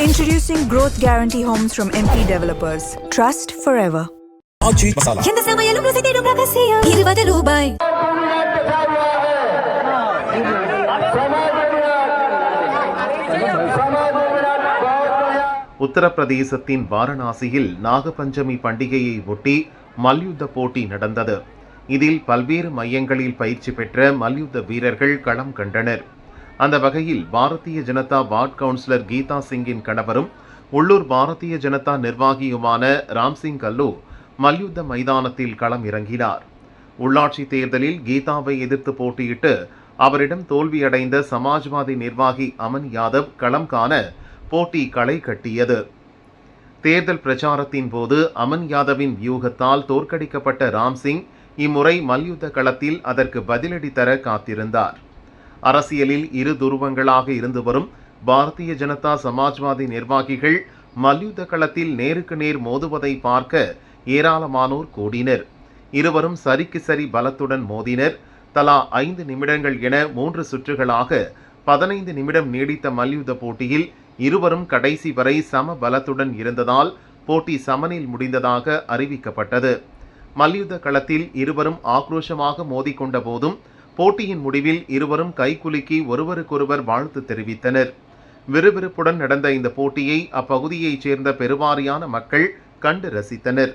Introducing Growth Guarantee Homes from MP Developers. Trust forever. எந்த சமையலும் ருசி தேடும் ரகசியம் ₹20. உத்தரப்பிரதேசத்தின் வாரணாசியில் நாகபஞ்சமி பண்டிகையை ஒட்டி மல்யுத்த போட்டி நடந்தது. இதில் பல்வேறு மையங்களில் பயிற்சி பெற்ற மல்யுத்த வீரர்கள் களம் கண்டனர். அந்த வகையில் பாரதிய ஜனதா வார்டு கவுன்சிலர் கீதா சிங்கின் கணவரும் உள்ளூர் பாரதிய ஜனதா நிர்வாகியுமான ராம்சிங் கல்லு மல்யுத்த மைதானத்தில் களம் இறங்கினார். உள்ளாட்சி தேர்தலில் கீதாவை எதிர்த்து போட்டியிட்டு அவரிடம் தோல்வியடைந்த சமாஜ்வாதி நிர்வாகி அமன் யாதவ் களம் காண போட்டி களை கட்டியது. தேர்தல் பிரச்சாரத்தின் போது அமன் யாதவின் வியூகத்தால் தோற்கடிக்கப்பட்ட ராம்சிங் இம்முறை மல்யுத்த களத்தில் அதற்கு பதிலடி தர காத்திருந்தார். அரசியலில் இரு துருவங்களாக இருந்து வரும் பாரதிய ஜனதா சமாஜ்வாதி நிர்வாகிகள் மல்யுத்த களத்தில் நேருக்கு நேர் மோதுவதை பார்க்க ஏராளமானோர் கூடினர். இருவரும் சரிக்கு சரி பலத்துடன் மோதினர். தலா 5 நிமிடங்கள் என 3 சுற்றுகளாக 15 நிமிடம் நீடித்த மல்யுத்த போட்டியில் இருவரும் கடைசி வரை சம பலத்துடன் இருந்ததால் போட்டி சமனில் முடிந்ததாக அறிவிக்கப்பட்டது. மல்யுத்த களத்தில் இருவரும் ஆக்ரோஷமாக மோதிக்கொண்ட போதும் போட்டியின் முடிவில் இருவரும் கைகுலுக்கி ஒருவருக்கொருவர் வாழ்த்து தெரிவித்தனர். விறுவிறுப்புடன் நடந்த இந்த போட்டியை அப்பகுதியைச் சேர்ந்த பெருவாரியான மக்கள் கண்டு ரசித்தனர்.